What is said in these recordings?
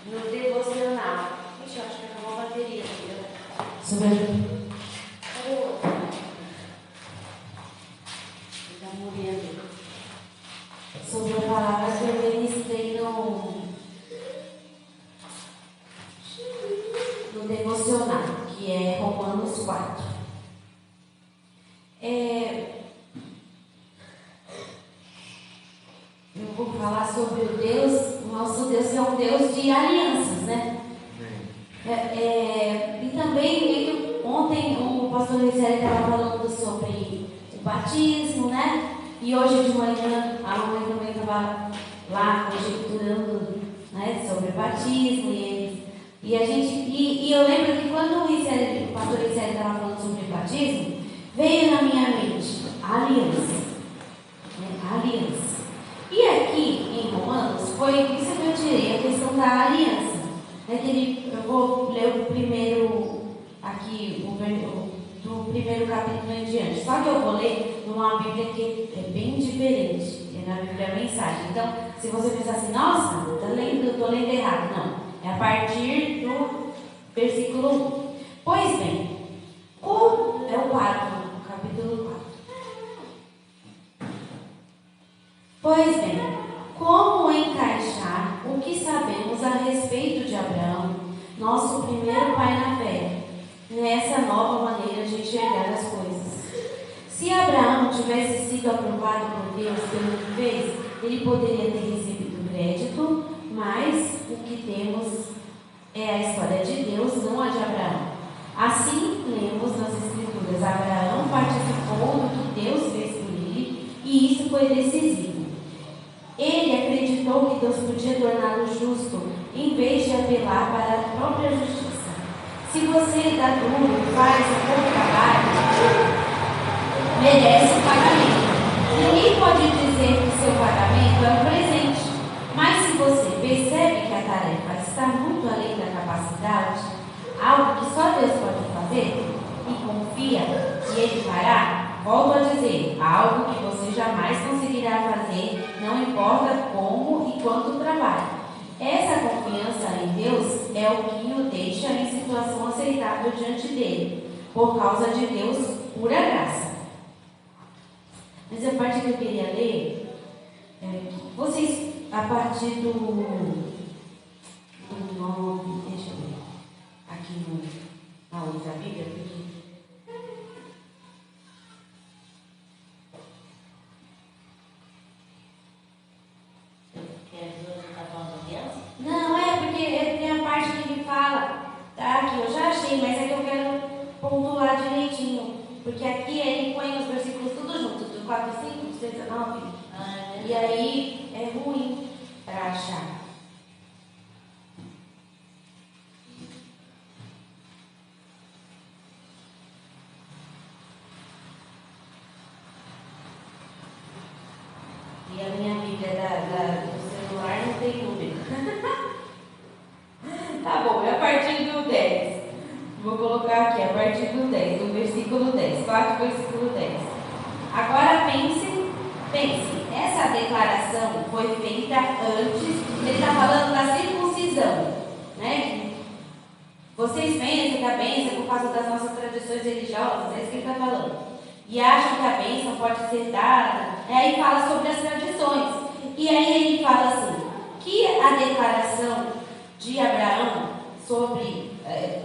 no devocional. Ixi, eu acho que acabou a bateria. Sobre a... Sobre a palavra que eu ministrei no devocional, que é Romanos 4. Eu vou falar sobre o Deus, o nosso Deus é um Deus de alianças, né? E também, ontem o pastor Rizeli estava falando sobre o batismo, né? E hoje de manhã a mamãe também estava lá conjecturando, né, sobre o batismo. E eu lembro que quando o pastor Rizeli estava falando sobre o batismo, veio na minha mente a aliança. Né? A aliança. E aqui em Romanos foi isso que eu tirei, a questão da aliança. Eu vou ler o primeiro, aqui, do primeiro capítulo em diante. Só que eu vou ler numa Bíblia que é bem diferente, é na Bíblia Mensagem. Então, se você pensar assim, nossa, estou lendo errado. Não, é a partir do versículo 1. Pois bem, é o 4, capítulo 4. Pois bem, como encaixar o que sabemos a respeito de Abraão, nosso primeiro pai na fé, nessa nova maneira de enxergar as coisas? Se Abraão tivesse sido aprovado por Deus pelo que fez, ele poderia ter recebido crédito, mas o que temos é a história de Deus, não a de Abraão. Assim, lemos nas Escrituras, Abraão participou do que Deus fez por ele, e isso foi decisivo. Ele acreditou que Deus podia torná-lo justo, em vez de apelar para a própria justiça. Se você dá duro e faz um bom trabalho, merece um pagamento. Ninguém pode dizer que seu pagamento é um presente. Mas se você percebe que a tarefa está muito além da capacidade, algo que só Deus pode fazer, e confia que Ele fará, volto a dizer, algo que você jamais conseguirá fazer, não importa como e quanto trabalhe. Essa confiança em Deus é o que o deixa em situação aceitável diante dele, por causa de Deus, pura graça. Mas a parte que eu queria ler, vocês, a partir do 9, deixa eu ver, aqui na outra Bíblia, porque não, porque tem a parte que ele fala, tá? Que eu já achei, mas é que eu quero pontuar direitinho. Porque aqui ele põe os versículos tudo junto, do 4, 5, 6, 19. E aí é ruim para achar. E a minha Bíblia do celular não tem número. Tá bom, é a partir do 10. Vou colocar aqui, a partir do 10, do versículo 10. 4, versículo 10. Agora pense, essa declaração foi feita antes, ele está falando da circuncisão, né? Vocês pensam que a bênção, por causa das nossas tradições religiosas, é isso que ele está falando. E acham que a bênção pode ser dada, aí fala sobre as tradições. E aí ele fala assim, que a declaração de Abraão sobre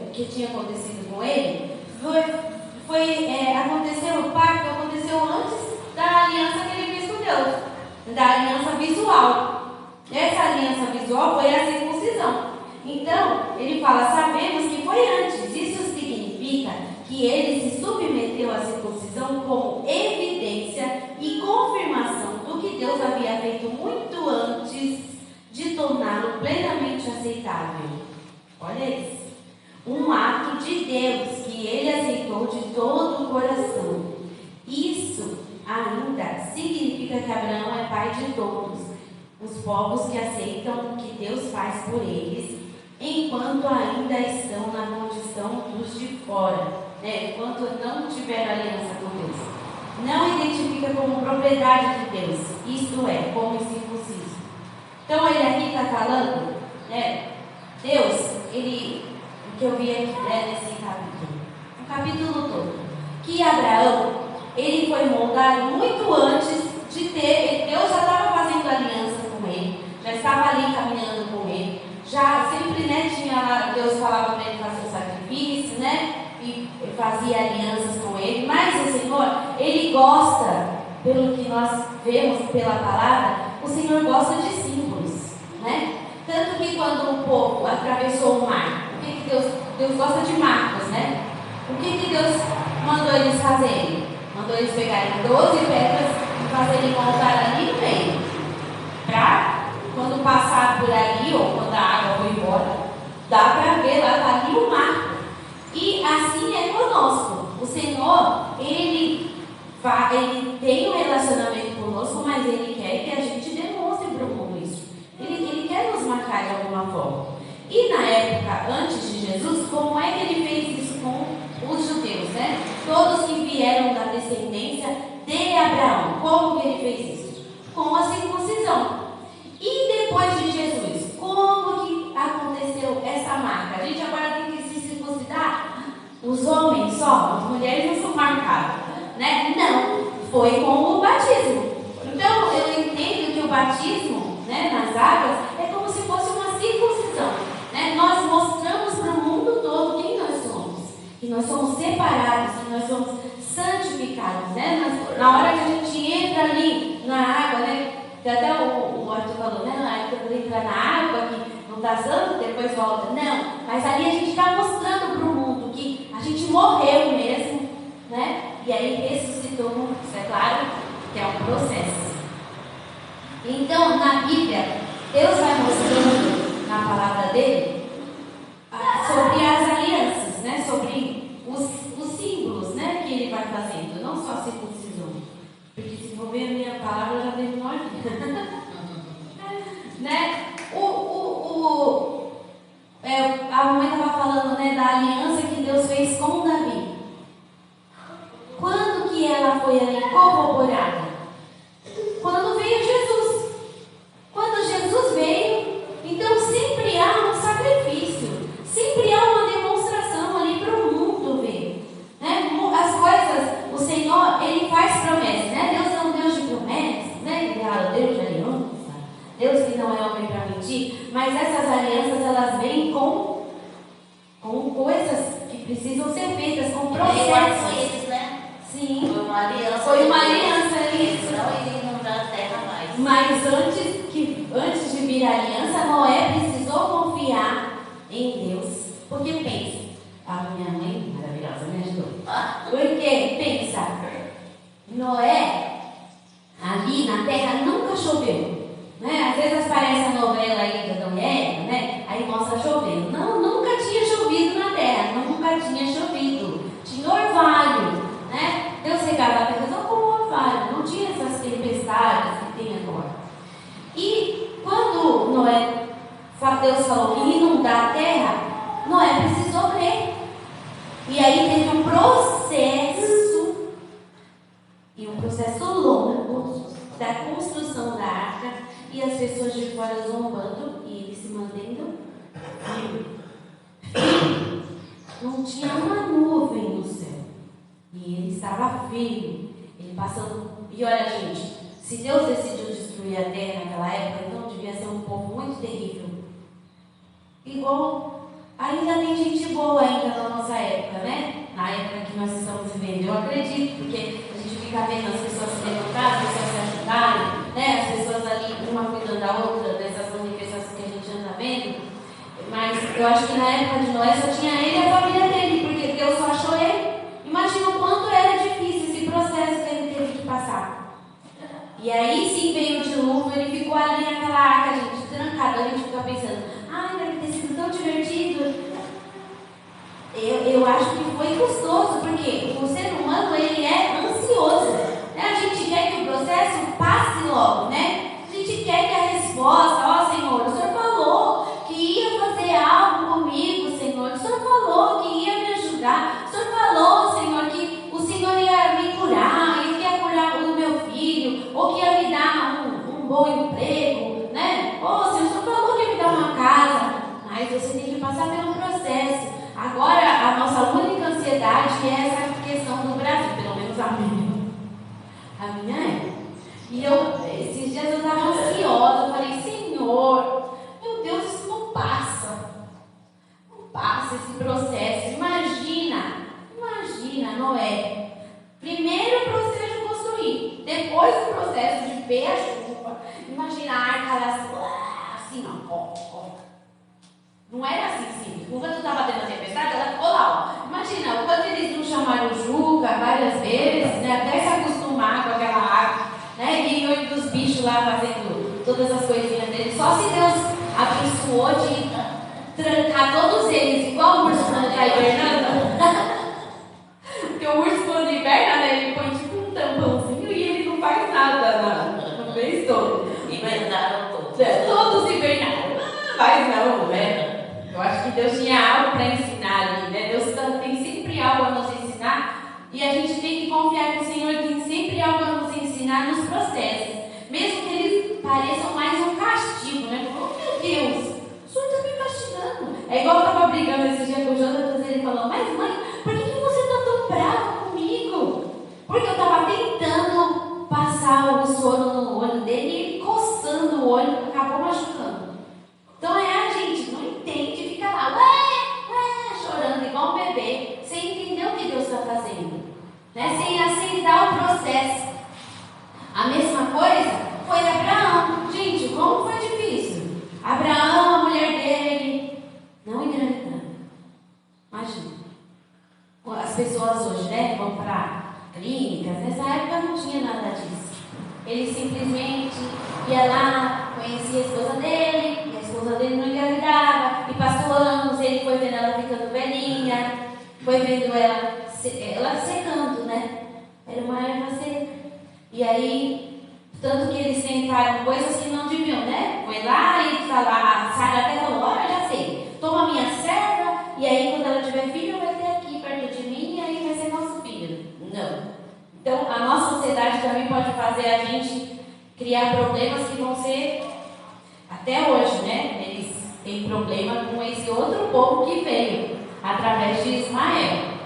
o que tinha acontecido com ele, aconteceu, o pacto aconteceu antes da aliança que ele fez com Deus, da aliança visual. Essa aliança visual foi a circuncisão. Então, ele fala, sabemos que foi antes. Isso significa que ele se submeteu à circuncisão como evidência e confirmação do que Deus havia feito muito antes de torná-lo plenamente aceitável. Olha isso. Um ato de Deus que ele aceitou de todo o coração. Isso ainda significa que Abraão é pai de todos os povos que aceitam o que Deus faz por eles, enquanto ainda estão na condição dos de fora, enquanto não tiveram aliança com Deus. Não identifica como propriedade de Deus, isto é, como incircunciso. Então ele aqui está falando, Deus, o que eu vi aqui, né, nesse capítulo, o capítulo todo, que Abraão, ele foi moldado muito antes de ter, Deus já estava fazendo aliança com ele, já estava ali caminhando com ele, já sempre, né, tinha lá, Deus falava para ele fazer o sacrifício, né, e fazia alianças com ele, mas o Senhor, ele gosta, pelo que nós vemos pela palavra, o Senhor gosta de símbolos, né? Tanto que quando o povo atravessou o mar, o que Deus gosta de marcos, né? O que Deus mandou eles fazerem? Mandou eles pegarem 12 pedras e fazerem um altar ali no meio, para quando passar por ali, ou quando a água for embora, dá para ver lá, está ali o marco. E assim é conosco. O Senhor, Ele tem um relacionamento conosco, mas Ele quer que a gente demonstre para o mundo isso. Ele quer nos marcar de alguma forma. E na época, antes de Jesus, como é que Ele fez isso com os judeus, né? Todos que vieram da descendência de Abraão. Como que Ele fez isso? Com a circuncisão. E depois de Jesus, como que aconteceu essa marca? A gente agora tem que se circuncidar? Os homens só, as mulheres não são marcadas, né? Não, foi com o batismo. Então, eu entendo que o batismo, né, nas águas é como se fosse uma circuncisão, né? Nós mostramos para o mundo todo quem nós somos, que nós somos separados, que nós somos santificados, né? Na hora que a gente entra ali na água, né? Que até o Arthur falou, né? Na época de entrar na água, que não está santo, depois volta. Não, mas ali a gente está mostrando para o mundo que a gente morreu mesmo, né? E aí ressuscitou, isso é claro, que é um processo. Então, na Bíblia, Deus vai mostrando na palavra dele sobre as alianças, né? Sobre os símbolos, né? Que ele vai fazendo, não só a circuncisão. Porque se for ver a minha palavra, já terminou aqui. Né? A mãe estava falando, né, da aliança que Deus fez com Davi. Quando que ela foi ali corroborada? Quando veio Jesus. Quando Jesus veio, então sempre há um sacrifício, sempre há uma demonstração ali para o mundo ver, né? As coisas, o Senhor, Ele faz promessas, né? Deus é um Deus de promessas, né? Ele é o Deus de aliança, Deus que não é homem para mentir, mas essas alianças, elas vêm com coisas que precisam ser feitas, com processos. Né? Sim. Foi uma aliança. Foi uma aliança, isso. Não iria inundar a terra mais. Mas antes de vir a aliança, Noé precisou confiar em Deus. Porque pensa, a minha mãe maravilhosa me ajudou. Porque pensa, Noé, ali na terra nunca choveu. Né? Às vezes aparece a novela aí da Noé, né? Aí mostra chovendo. Não, nunca tinha chovido na terra, nunca tinha chovido. Tinha orvalho, né? Deus regava a terra só com orvalho, não tinha essas tempestades que tem agora. E quando Deus falou que ia inundar a terra, Noé precisou crer. E aí teve um processo, e um processo longo da construção da arca, e as pessoas de fora zombando e ele se mantendo firme. Não tinha uma nuvem no céu, e ele estava firme, ele passando. E olha, gente, se Deus decidiu destruir a terra naquela época, então devia ser um povo muito terrível. Igual, ainda tem gente boa ainda na nossa época, né? Na época que nós estamos vivendo, eu acredito, porque a gente fica vendo as pessoas se levantar, as pessoas se ajudarem, né? As pessoas ali, uma cuidando da outra, dessas manifestações que a gente anda vendo. Mas eu acho que na época de Noé só tinha ele e a família dele, porque Deus só achou ele. Imagina o quanto era difícil esse processo que ele teve que passar. E aí sim veio o dilúvio, ele ficou ali naquela arca, gente, trancado. A gente fica pensando, ai, deve ter sido tão divertido. Eu acho que foi custoso, porque o ser humano, ele é ansioso, né? A gente quer que o processo passe logo, né? A gente quer que a resposta, Senhor, o Senhor falou que ia fazer algo comigo, Senhor, o Senhor falou que ia me ajudar, o Senhor falou, Senhor, que o Senhor ia me curar, que ia curar o meu filho, ou que ia me dar um bom emprego, né? Senhor, o Senhor falou que ia me dar uma casa, mas você tem que passar pelo processo. Agora, a nossa única ansiedade é essa questão do Brasil, pelo menos a minha. A minha é. E esses dias eu estava ansiosa, eu falei, Senhor, meu Deus, isso não passa. Não passa esse processo. Imagina, Noé. Primeiro o processo de construir, depois o processo de ver a chuva. Imagina a arca assim, ó. Não era assim simples. Quando estava tendo a tempestade, ela ficou lá, ó. Imagina, quando eles não chamaram o Juca várias vezes, né, até se acostumar com aquela água, né, e os bichos lá fazendo todas as coisinhas deles. Só se Deus abençoou de trancar todos eles, igual o urso quando está hibernando. Porque o urso quando hiberna, né, ele põe tipo um tampãozinho e ele não faz nada no mês todo. Hibernaram todos. Todos hibernaram. Mas não, né? Eu acho que Deus tinha algo para ensinar ali, né? Deus tem sempre algo a nos ensinar e a gente tem que confiar que o Senhor tem sempre algo a nos ensinar nos processos, mesmo que eles pareçam mais um castigo, né? Oh, meu Deus, o Senhor está me castigando. É igual eu estava brigando esse dia com o Jonas, ele falou, mas mãe, por que você está tão brava comigo? Porque eu estava tentando passar o soro no olho dele e ele coçando o olho, acabou machucando. Então a gente não entende, fica lá, chorando igual um bebê, sem entender o que Deus está fazendo, né? Sem aceitar o processo. A mesma coisa foi Abraão. Gente, como foi difícil? Abraão, a mulher dele, não engravidando. Imagina. As pessoas hoje, né, vão para clínicas, nessa época não tinha nada disso. Ele simplesmente ia lá, conhecia a esposa dele, e a esposa dele não engravidava, e passou anos, ele foi vendo ela ficando velhinha, foi vendo ela secando, né? Era uma erva seca. E aí, tanto que eles tentaram coisas que não deviam, né? Foi lá e a Sara até falou, olha, já sei, toma minha serva, e aí quando ela tiver filho, vai ter aqui perto de mim, e aí vai ser nosso filho. Não. Então, a nossa sociedade também pode fazer a gente criar problemas que vão ser, até hoje, né? Eles têm problema com esse outro povo que veio através de Ismael.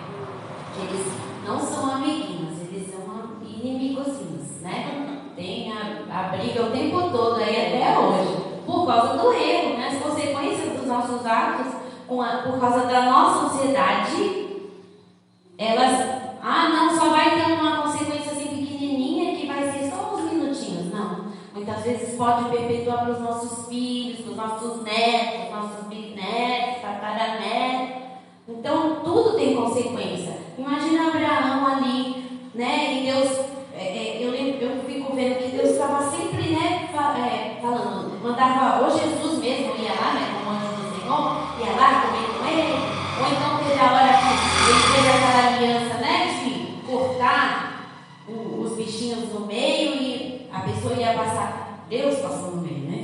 Eles não são amiguinhos, eles são inimigozinhos, né? Tem a briga o tempo todo aí até hoje, por causa do erro, né? As consequências dos nossos atos, por causa da nossa ansiedade, elas... não, só vai ter uma consequência assim pequenininha que vai ser só uns minutinhos. Não. Muitas vezes pode perpetuar para os nossos filhos, para os nossos netos, nossos bisnetos, tataranetos. Então, tudo tem consequência. Imagina Abraão ali, né? E Deus, eu fico vendo que Deus estava sempre, né, falando, mandava, ou Jesus mesmo ia lá, né, como anjo do Senhor, ia lá comer com ele, ou então teve a hora que ele fez aquela aliança, né, de cortar os bichinhos no meio e a pessoa ia passar. Deus passou no meio, né?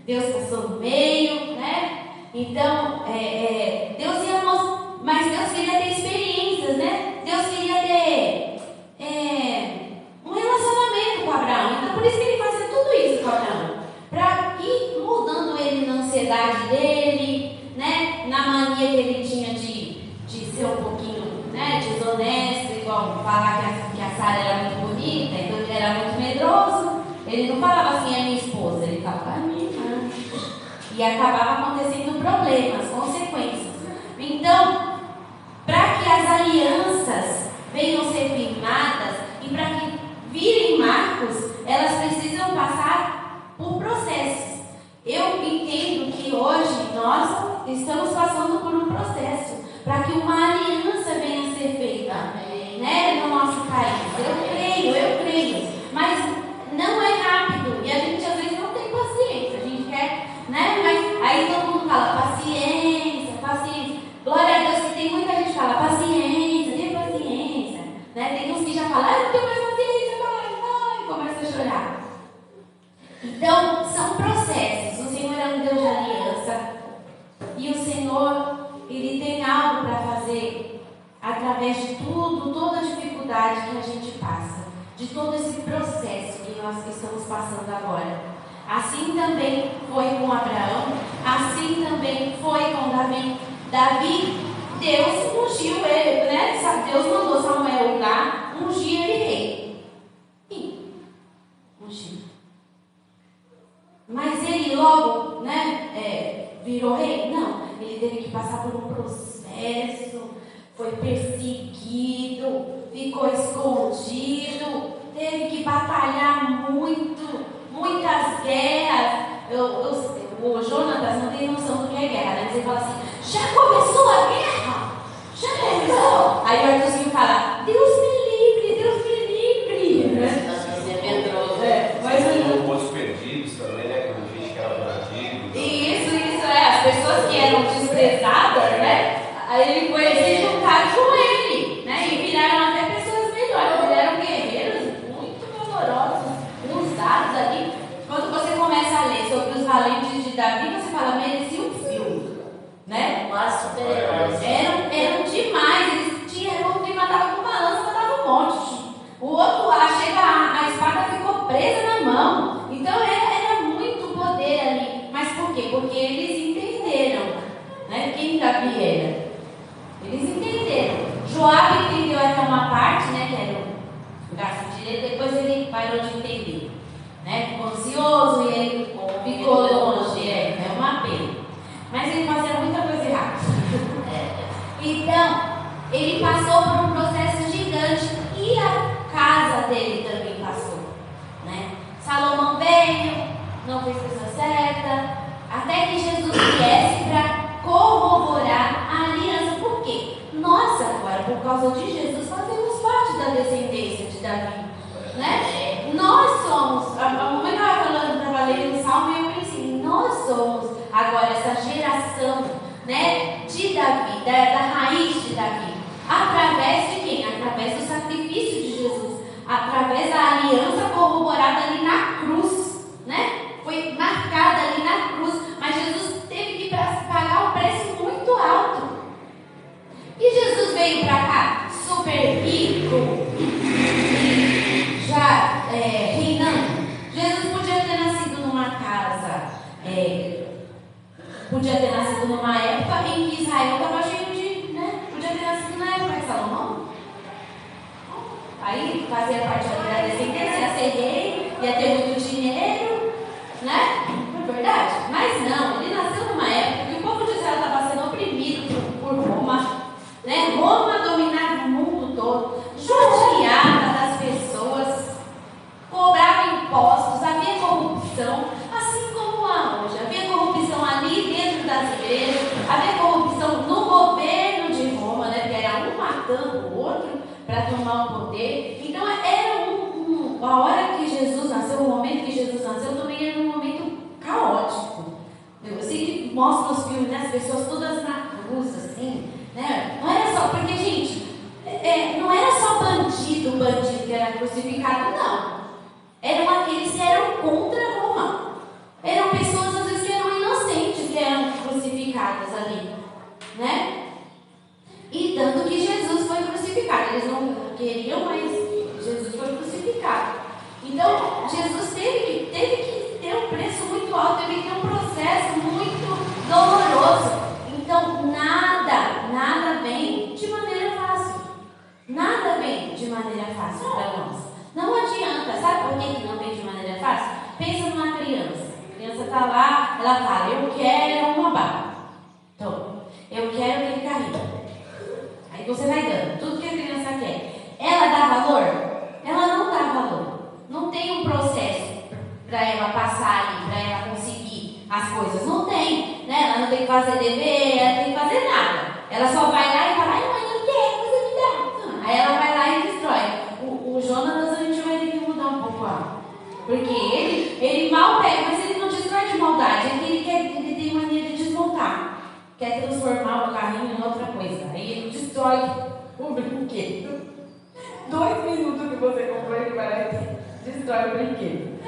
Deus passou no meio, né? Então, Deus ia mostrar, mas Deus queria ter experiências, né? Deus queria ter um relacionamento com Abraão. Então, por isso que ele fazia tudo isso com Abraão, para ir moldando ele na ansiedade dele, né? Na mania que ele tinha de ser um pouquinho, né, desonesto, igual falar que a Sara era muito bonita, então ele era muito medroso. Ele não falava assim, a minha esposa, ele falava a minha irmã. E acabava acontecendo problemas, consequências. Então, para que as alianças venham ser firmadas e para que virem marcos, elas precisam passar por processos. Eu entendo que hoje nós estamos passando por um processo para que uma aliança venha a ser feita, né, no nosso país. Eu creio, mas não é rápido e a gente às vezes não tem paciência. A gente quer, né, mas aí todo mundo fala paciência. Glória a Deus que tem muita gente que fala paciência, né? Tem uns que já falam, não tenho mais paciência, vai, começa a chorar. Então, são processos. O Senhor é um Deus de aliança e o Senhor, Ele tem algo para fazer através de tudo, toda a dificuldade que a gente passa, de todo esse processo que nós estamos passando agora. Assim também foi com Abraão, assim também foi com Davi. Davi, Deus ungiu ele, né? Deus mandou Samuel ir lá, ungir ele rei. Sim, ungiu. Mas ele logo, né, virou rei? Não, ele teve que passar por um processo, foi perseguido, ficou escondido, teve que batalhar muito, muitas guerras. O Jonatas não tem noção do que é guerra, né? Mas ele fala assim, já começou a guerra? Já começou? Aí o Arthurzinho fala, Deus me livre, Deus me livre. Você é medroso. Mas os perdidos também, né? Quando a gente que era bandido. Isso, as pessoas que eram desprezadas, né? Aí ele foi se juntar com ele, né? E viraram até pessoas melhores, viraram guerreiros muito valorosos, usados ali. Quando você começa a ler sobre os valentes de Davi, você fala, merecia um filme, né? Mais super-heróis. Eram demais, eles tinham um que matava com balança, matava um monte. O outro lá, chega, a espada ficou presa na mão. Então era muito poder ali. Mas por quê? Porque eles entenderam, né? Quem Davi era. Eles entenderam. Joabe entendeu até uma parte, né? Que era o braço direito, depois ele parou de entender. Né? Ficou ansioso e ele ficou longe. É uma pena. Mas ele fazia muita coisa errada. Então, ele passou por um processo gigante e a casa dele também passou. Né? Salomão veio, não fez coisa certa, até que Jesus viesse para corroborar a aliança. Por quê? Nós agora, por causa de Jesus, fazemos parte da descendência de Davi. Né? Nós somos, a mamãe estava lendo o Salmo e eu pensei, nós somos agora essa geração, né, de Davi, da raiz de Davi. Através de quem? Através do sacrifício de Jesus, através da aliança corroborada ali na cruz, né? Foi marcada ali na cruz, mas Jesus teve que pagar um preço muito alto. E Jesus veio para cá super rico, já reinando. Jesus podia ter nascido numa casa, podia ter nascido numa época em que Israel estava cheio de, né? Podia ter nascido na época de Salomão. Aí fazia parte da descendência, ia ser rei, ia ter muito dinheiro, né? Não é verdade? Mas não, ele nasceu numa época que o povo de Israel estava sendo oprimido por Roma, né? Roma dominava o mundo todo, judiava das pessoas, cobrava impostos, havia corrupção, assim como há hoje. Havia corrupção ali dentro das igrejas, havia corrupção no governo de Roma, né? Porque era um matando o outro para tomar o poder. Então era a hora que Jesus nasceu, o momento que Jesus nasceu também era um momento caótico. Eu sei que mostra os filmes, né? As pessoas todas na cruz, assim, né? Não era só, porque, gente, não era só bandido que era crucificado, não. Eram aqueles que eram contra Roma. Eram pessoas, às vezes, que eram inocentes, que eram crucificadas ali, né? E tanto que Jesus foi crucificado. Eles não queriam, mas Jesus foi crucificado. Então, Jesus teve que ter um preço muito alto, teve que ter um processo muito doloroso. Então, nada vem de maneira fácil. Nada vem de maneira fácil para nós. Não adianta. Sabe por que não vem de maneira fácil? Pensa numa criança. A criança está lá, ela fala, eu quero uma bala. Então, eu quero aquele carrinho. Aí você vai dando tudo que a criança quer. Ela dá valor? Ela não dá valor. Não tem um processo para ela passar ali, para ela conseguir as coisas. Não tem, né? Ela não tem que fazer dever, ela não tem que fazer nada. Ela só vai lá e fala, ai mãe, eu quero, você me dá. Aí ela vai lá e destrói. O Jonatas a gente vai ter que mudar um pouco lá. Porque ele mal pega, mas ele não destrói de maldade. É que ele tem mania de desmontar. Quer transformar o carrinho em outra coisa. Aí ele destrói o brinquedo. 2 minutos que você comprou, ele vai destrói o brinquedo.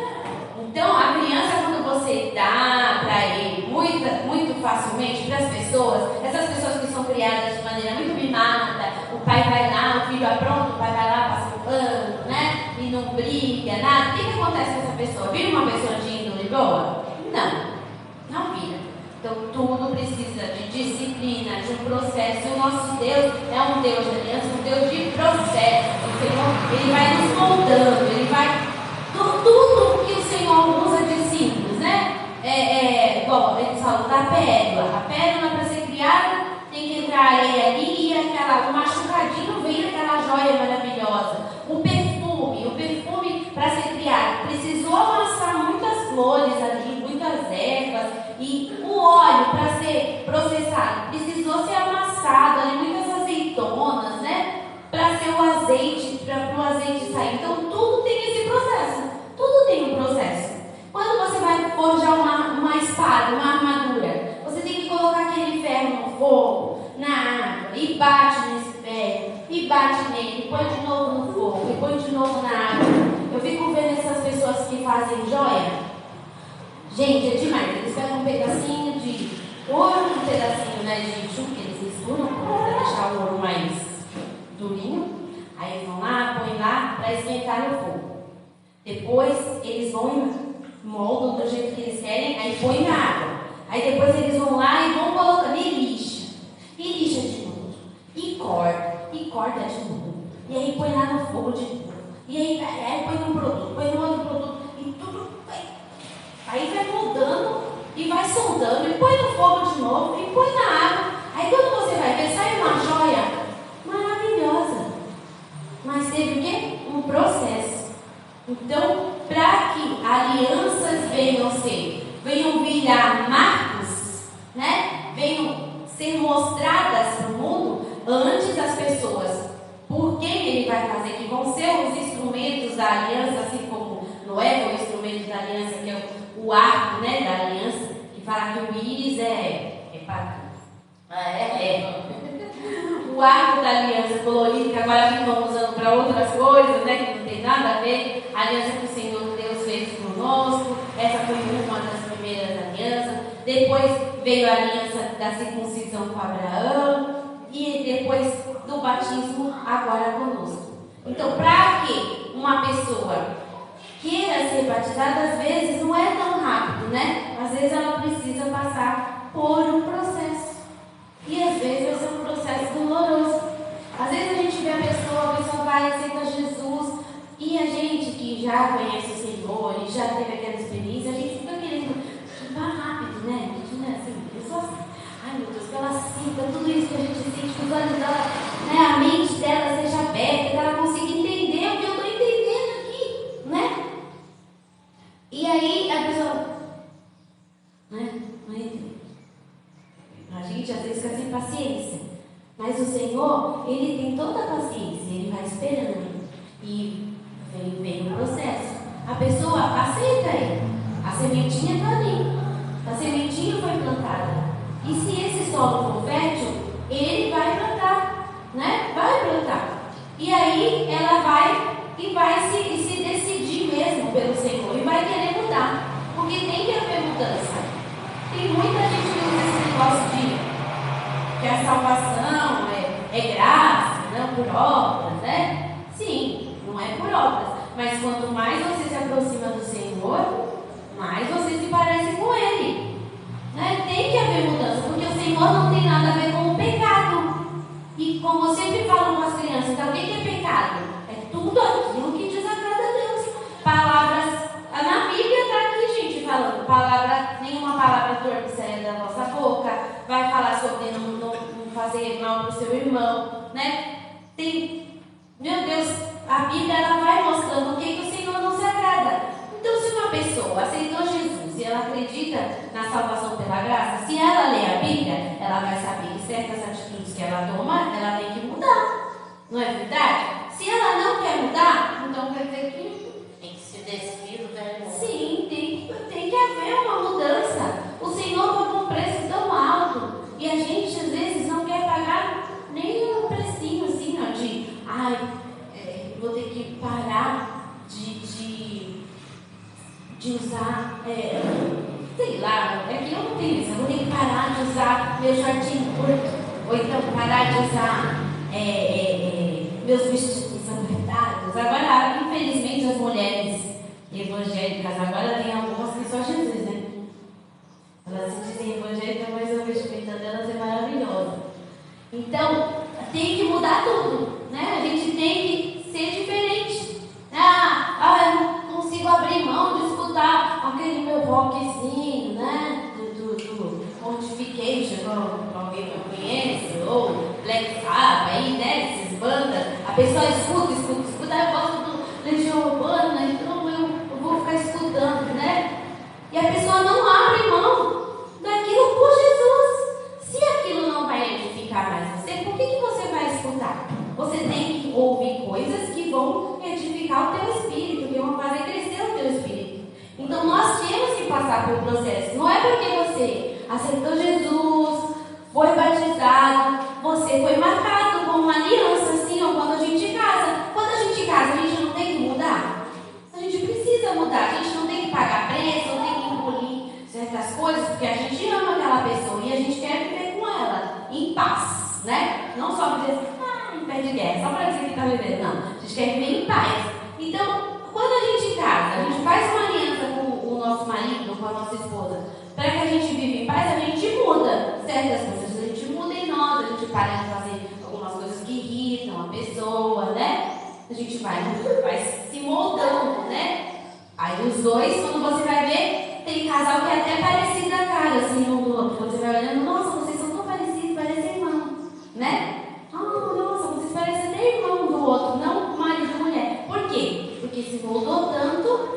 Então, a criança, quando você dá para ele muito facilmente para as pessoas, essas pessoas que são criadas de maneira muito mimada, o pai vai lá, o filho apronta, o pai vai lá, passa o pano, né? E não briga, nada. O que acontece com essa pessoa? Vira uma pessoa de índole perdoa? Não, não vira. Então tudo precisa de disciplina, de um processo. E o nosso Deus é um Deus de aliança, um Deus de processo. O Senhor, Ele vai nos moldando, Ele vai... Tudo que o Senhor usa de simples, né? Igual eles falam da pérola. A pérola, para ser criada, tem que entrar areia ali e o machucadinho vem aquela joia maravilhosa. O perfume para ser criado, precisou amassar muitas flores ali, muitas ervas. E o óleo, para ser processado, precisou ser amassado ali, muitas azeitonas, né? Para ser o azeite, para o azeite sair. Então, tudo tem esse processo. Tudo tem um processo. Quando você vai forjar uma espada, uma armadura, você tem que colocar aquele ferro no fogo, na água, e bate nesse ferro, e bate nele, e põe de novo no fogo, e põe de novo na água. Eu fico vendo essas pessoas que fazem joia. Gente, é demais. Eles pegam um pedacinho de ouro, um pedacinho, né, de chumbo que eles misturam para deixar o ouro mais durinho. Aí eles vão lá, põem lá para esquentar no fogo. Depois eles vão e moldam do jeito que eles querem, aí põe na água. Aí depois eles vão lá e vão colocando e lixa de novo. E corta de novo. E aí põe lá no fogo de novo. E aí põe num produto, põe no outro produto. E tudo vai. Aí vai moldando e vai soldando. E põe no fogo de novo e põe na água. Aí quando você vai ver, sai uma joia maravilhosa. Mas teve o quê? Um processo. Então, para que alianças venham virar marcos, né? Venham ser mostradas para o mundo, antes as pessoas, por quem ele vai fazer, que vão ser os instrumentos da aliança, assim como Noé foi o instrumento da aliança, que é o arco, né, da aliança, que fala que o íris o arco da aliança colorida, que agora ficam usando para outras coisas, né, que não tem nada a ver. A aliança que o Senhor Deus fez conosco, essa foi uma das primeiras alianças. Depois veio a aliança da circuncisão com Abraão, e depois do batismo agora conosco. Então, para que uma pessoa queira ser batizada, às vezes não é tão rápido, né? Às vezes ela precisa passar por um processo. E às vezes vai ser um processo doloroso. Às vezes a gente vê a pessoa vai, aceita Jesus, e a gente que já conhece o Senhor e já teve aquela experiência, a gente fica querendo que vá rápido, né? A gente não é assim, pessoa assim, ai meu Deus, que ela sinta tudo isso que a gente sente, que os olhos dela, né, a mente dela seja aberta, que ela consiga entender o que eu estou entendendo aqui, né? E aí a pessoa, né, não entende. A gente às vezes fica sem paciência, mas o Senhor, Ele tem toda a paciência, Ele vai esperando e vem o processo. A pessoa aceita Ele, a sementinha está ali, a sementinha foi plantada, e se esse solo for fértil, Ele vai plantar, né? Vai plantar, e aí ela vai se decidir mesmo pelo Senhor e vai querer mudar, porque tem que haver mudança. Tem muita gente que usa esse negócio de que a salvação é graça, não por obras, né? Sim, não é por obras. Mas quanto mais você se aproxima do Senhor, mais você se parece com Ele. Né? Tem que haver mudança, porque o Senhor não tem nada a ver com o pecado. E como eu sempre falo com as crianças, então o que é pecado? É tudo aquilo que desagrada a Deus. Palavras, na Bíblia está aqui, gente, falando, nenhuma palavra torpe saia da nossa boca, vai falar sobre não fazer mal para o seu irmão, né? Meu Deus, a Bíblia ela vai mostrando o que o Senhor não se agrada. Então, se uma pessoa aceitou Jesus e ela acredita na salvação pela graça, se ela lê a Bíblia, ela vai saber que certas atitudes que ela toma, ela tem que mudar. Não é verdade? Se ela não quer mudar, então quer dizer que Tem que se despir do velho mundo. sim, tem que haver uma mudança. O Senhor pagou um preço tão alto e a gente às vezes não quer pagar nem um precinho assim, ó, vou ter que parar de usar, sei lá, é que eu não tenho isso, eu vou ter que parar de usar meu shortinho curto, ou então parar de usar meus vestidos apertados. Agora, infelizmente, as mulheres evangélicas. Agora tem algumas que só Jesus, né? Elas se dizem evangélicas, mas a vestimenta delas é maravilhosa. Então, tem que mudar tudo, né? A gente tem que ser diferente. Eu não consigo abrir mão de escutar aquele meu rockzinho, né? Do Mortification, que alguém não conhece, ou Black Sabbath, aí, né? Essas bandas. A pessoa escuta, eu gosto do Legião Urbana, então eu vou ficar escutando, né? E a pessoa não abre mão daquilo por Jesus. Se aquilo não vai edificar mais você, por que você vai escutar? Você tem que ouvir coisas que vão edificar o teu espírito, que vão fazer crescer o teu espírito. Então nós temos que passar por processo. Não é porque você aceitou Jesus, foi batizado, você foi marcado com uma aliança, assim, ou quando a gente casa. Quando a gente casa, a gente não tem que mudar? A gente precisa mudar, a gente não tem que pagar preço, não tem que engolir certas coisas, porque a gente ama aquela pessoa e a gente quer viver com ela em paz, né? Não só dizer assim, em pé de guerra, só para dizer que está vivendo, não. A gente quer viver em paz. Então, quando a gente casa, a gente faz uma aliança com o nosso marido, com a nossa esposa, para que a gente viva em paz, a gente muda certas coisas, a gente muda em nós, a gente para de fazer algumas coisas que irritam a pessoa, né? A gente vai se moldando, né? Aí os dois, quando você vai ver, tem casal que é até parecido a cara, assim, um do outro. Você vai olhando, nossa, vocês são tão parecidos, parecem irmãos, né? Nossa, vocês parecem até irmão do outro, não marido e mulher. Por quê? Porque se moldou tanto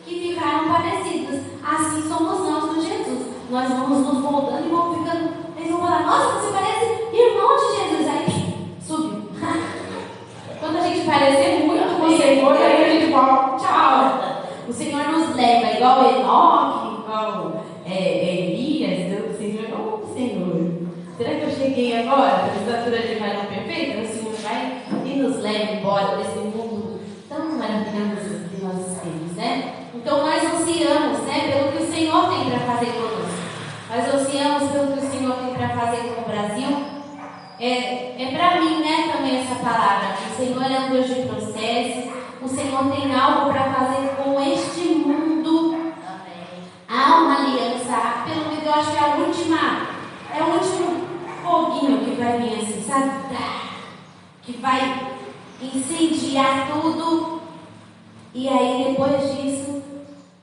que ficaram parecidos. Assim somos nós com Jesus. Nós vamos nos moldando e vamos ficando. Eles vão falar, nossa, você parece irmão de Jesus. Aí, subiu. Quando a gente parecer muito com o Senhor, aí a gente fala, tchau. O Senhor nos leva igual Enoque, igual Elias. O Senhor, Senhor, será que eu cheguei agora? A estatura de varão perfeita? O Senhor vai e nos leva embora desse mundo tão maravilhoso que nós temos, né? Então nós ansiamos, né, pelo que o Senhor tem para fazer conosco. Nós ansiamos pelo que o Senhor tem para fazer com o Brasil. É para mim, né, também essa palavra. O Senhor é um Deus de processos. O Senhor tem algo para fazer com este mundo. Amém. Há uma aliança. Pelo menos eu acho que é o último foguinho que vai vir assim, sabe? Que vai incendiar tudo. E aí depois disso,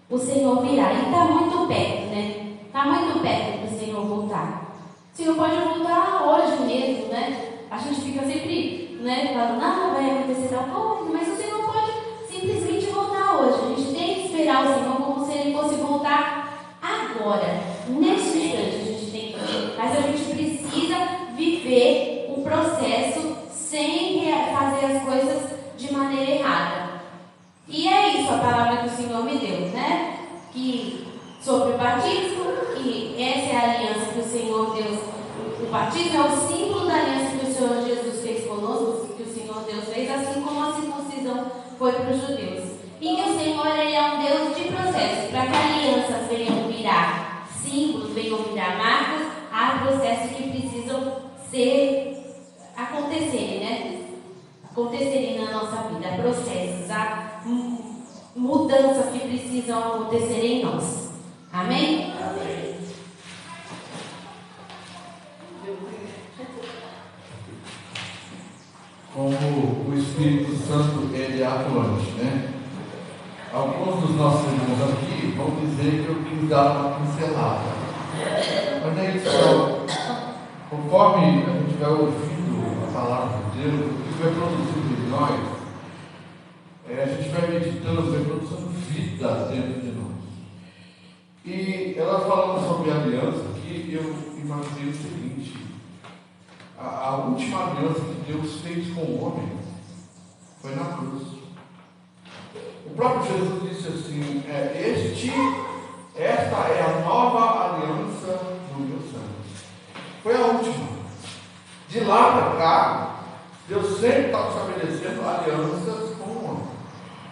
o Senhor virá. E está muito perto, né? Está muito perto do Senhor voltar. O Senhor pode voltar hoje mesmo, né? A gente fica sempre, né, falando, não, vai acontecer tal coisa, mas o Senhor pode simplesmente voltar hoje. A gente tem que esperar o Senhor como se Ele fosse voltar agora, neste instante. A gente tem que, mas a gente precisa viver o processo sem fazer as coisas de maneira errada. E é isso a palavra que o Senhor me deu, né? Que sobre o batismo, que essa é a aliança que o Senhor Deus, o batismo é o símbolo da aliança que o Senhor Jesus fez conosco, que o Senhor Deus fez, assim como a circuncisão foi para os judeus. E que o Senhor, Ele é um Deus de processos, para que alianças venham virar símbolos, venham virar marcas, há processos que precisam acontecerem, né? Acontecerem na nossa vida, processos, há mudanças que precisam acontecer em nós. Amém? Amém. Como o Espírito Santo ele é atuante, né? Alguns dos nossos irmãos aqui vão dizer que eu quis dar uma pincelada. Mas é isso, conforme a gente vai ouvindo a palavra de Deus, o que vai produzindo em nós, a gente vai meditando, vai produzindo vida dentro de nós. E ela falando sobre aliança aqui, eu imaginei o seguinte: a última aliança que Deus fez com o homem foi na cruz. O próprio Jesus disse assim: esta é a nova aliança do meu sangue. Foi a última. De lá para cá, Deus sempre está estabelecendo alianças com o homem.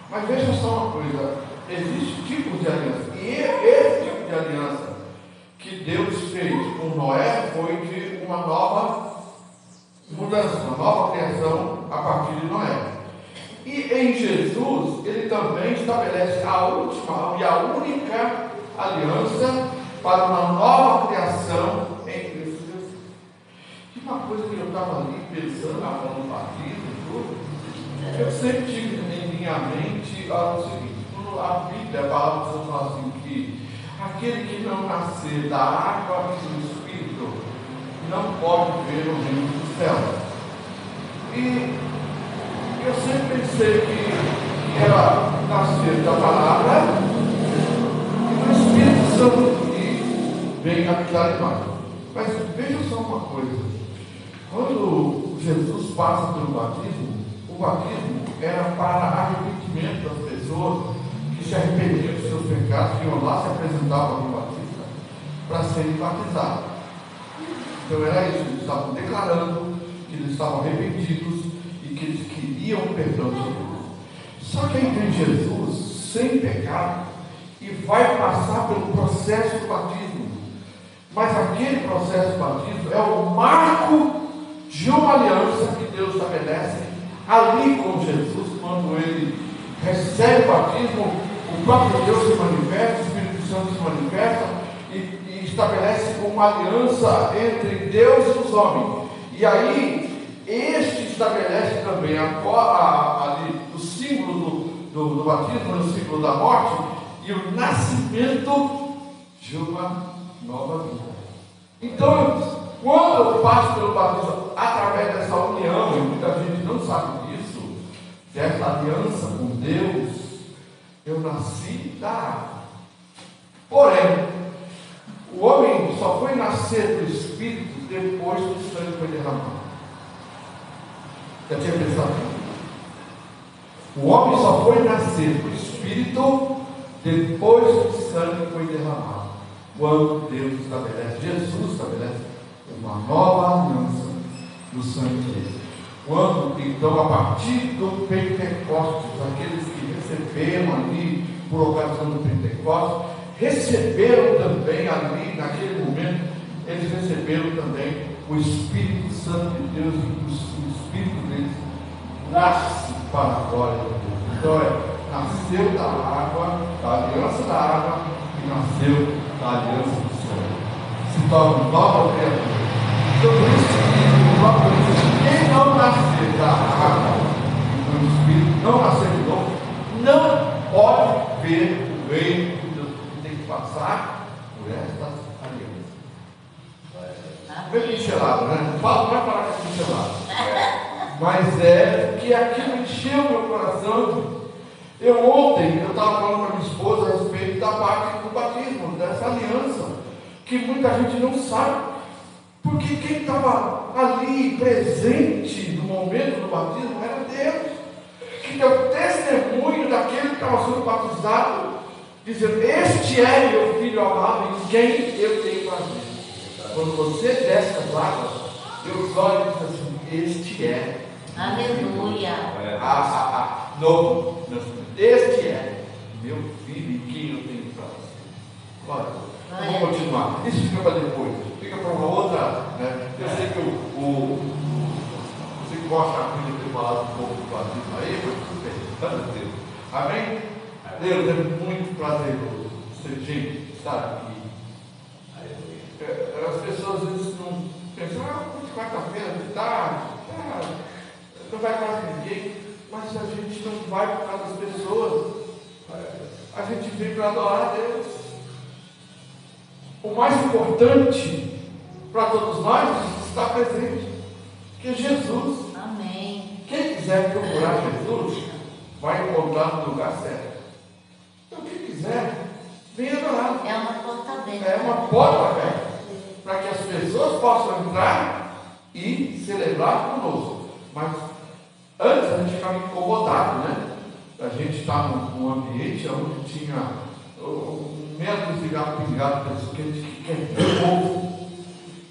Mas veja só uma coisa: existem tipos de aliança. E esse tipo de aliança que Deus fez com Noé foi de uma nova mudança, uma nova criação a partir de Noé. E em Jesus, ele também estabelece a última e a única aliança para uma nova criação em Cristo Jesus. E uma coisa que eu estava ali pensando na mão do batismo e tudo, eu sempre tive em minha mente o seguinte: quando a Bíblia fala assim que aquele que não nascer da água e do Espírito não pode ver o reino dos céus. E eu sempre pensei que era nascer da palavra e do Espírito Santo que vem habitar em nós. Mas veja só uma coisa: quando Jesus passa pelo batismo, o batismo era para arrependimento das pessoas que se arrependiam dos seus pecados, que iam lá se apresentavam no Batista para serem batizados. Então era isso, eles estavam declarando que eles estavam arrependidos e que eles queriam o perdão de Deus. Só que aí vem Jesus sem pecado e vai passar pelo processo do batismo. Mas aquele processo do batismo é o marco de uma aliança que Deus estabelece ali com Jesus. Quando ele recebe o batismo, o próprio Deus se manifesta, o Espírito Santo se manifesta e estabelece uma aliança entre Deus e os homens. E aí, este estabelece também ali o símbolo do batismo, o símbolo da morte e o nascimento de uma nova vida. Então, quando eu passo pelo batismo através dessa união, e muita gente não sabe disso, dessa aliança com Deus, eu nasci da água. Porém, o homem só foi nascer do Espírito depois que o sangue foi derramado. Já tinha pensado nisso? O homem só foi nascer do Espírito depois que o sangue foi derramado. Quando Deus estabelece, Jesus estabelece uma nova aliança no sangue dele. Quando, então, a partir do Pentecostes, aqueles que receberam ali, por ocasião do Pentecostes, receberam também ali, naquele momento, eles receberam também o Espírito Santo de Deus, e o Espírito deles nasce para a glória de Deus. Então, nasceu da água, da aliança da água, e nasceu da aliança do céu. Se torna nova criatura. Então, por isso que o próprio diz: quem não nascer da água e do Espírito, não nascer de novo, não pode ver o reino de Deus. Tem que passar por estas alianças. Bem pincelado, né? Não falo, não é parar com pincelado. Mas é que aquilo encheu meu coração. Ontem eu estava falando com a minha esposa a respeito da parte do batismo, dessa aliança, que muita gente não sabe. Porque quem estava ali presente no momento do batismo era Deus, que deu testemunho daquele que estava sendo batizado, dizendo: este é meu filho amado em quem eu tenho prazer. Quando você desce as águas, Deus olha e diz assim: este é. Aleluia. Este é meu filho em quem eu tenho prazer. Olha, vamos continuar. Isso fica para depois. Fica para uma outra, né? Eu sei que você gosta de ter falado um pouco do batismo aí, mas tudo bem. Tanto Deus. Amém? Deus, é muito prazeroso ser gente, estar aqui. As pessoas às vezes não pensam: quarta-feira de tarde, não vai quase ninguém. Mas a gente não vai por causa das pessoas. A gente vem para adorar a Deus. O mais importante para todos nós está presente, que é Jesus. Amém. Quem quiser procurar Jesus vai encontrar no lugar certo. Então quem quiser, vem adorar. É uma porta aberta. É uma porta aberta para que as pessoas possam entrar e celebrar conosco. Mas antes a gente ficava incomodado, né? A gente está num ambiente onde tinha medo de cigarro pingado, pessoas que a gente quer ver povo.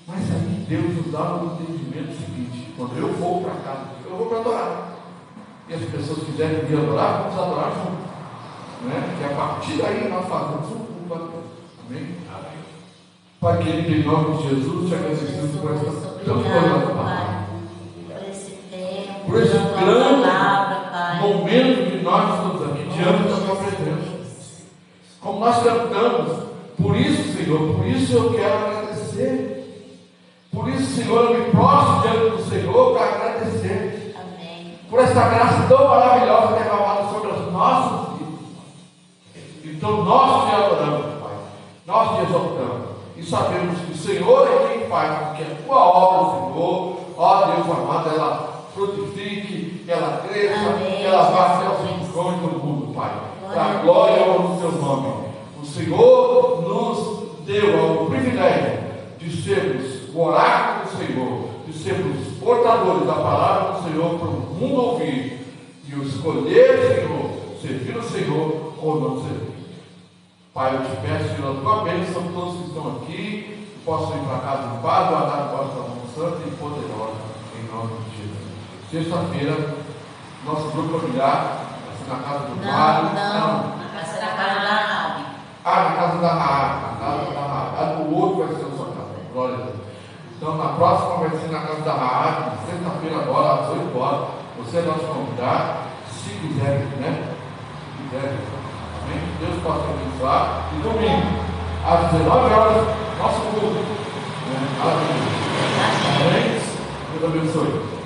Mas aí Deus nos dá um entendimento seguinte: quando eu vou para casa, eu vou para adorar. E as pessoas quiserem vir adorar, vamos adorar juntos. Né? E a partir daí nós fazemos um culto a Deus. Amém? Amém. Pai querido, em nome de Jesus, te agradecemos por essa tão gloriosa palavra. Por esse tempo, por esse grande palavra, Pai. momento diante da tua presença. Como nós cantamos, por isso, Senhor, por isso eu quero agradecer. Por isso, Senhor, eu me prostro diante do Senhor para agradecer. Amém. Por essa graça tão maravilhosa derramada sobre as nossas vidas. Então nós te adoramos, Pai. Nós te exaltamos. E sabemos que o Senhor é quem faz com que a tua obra, Senhor, ó Deus amado, ela frutifique, que ela cresça, amém, que ela vá até os Jesus. rincões do mundo, Pai. Para a glória e honra do teu nome. O Senhor nos deu o privilégio de sermos o oráculo do Senhor, de sermos portadores da palavra do Senhor para o mundo ouvir e o escolher, Senhor, servir o Senhor ou não servir. Pai, eu te peço, Senhor, a tua bênção, todos que estão aqui, que possam ir para casa em paz, guardar a vossa mão santa e poderosa, em nome de Jesus. Sexta-feira, nosso grupo familiar, assim, na casa do Mário. Na casa da Rabi. Na casa da Raab. O outro vai ser a sua casa. Glória a Deus. Então, na próxima vai ser na casa da Raab, sexta-feira agora, às 8 horas. Você é nosso convidado, se quiser, né? Se quiser. Amém? Deus possa abençoar. E domingo, às 19 horas, nosso culto. Aleluia. Amém? Deus abençoe.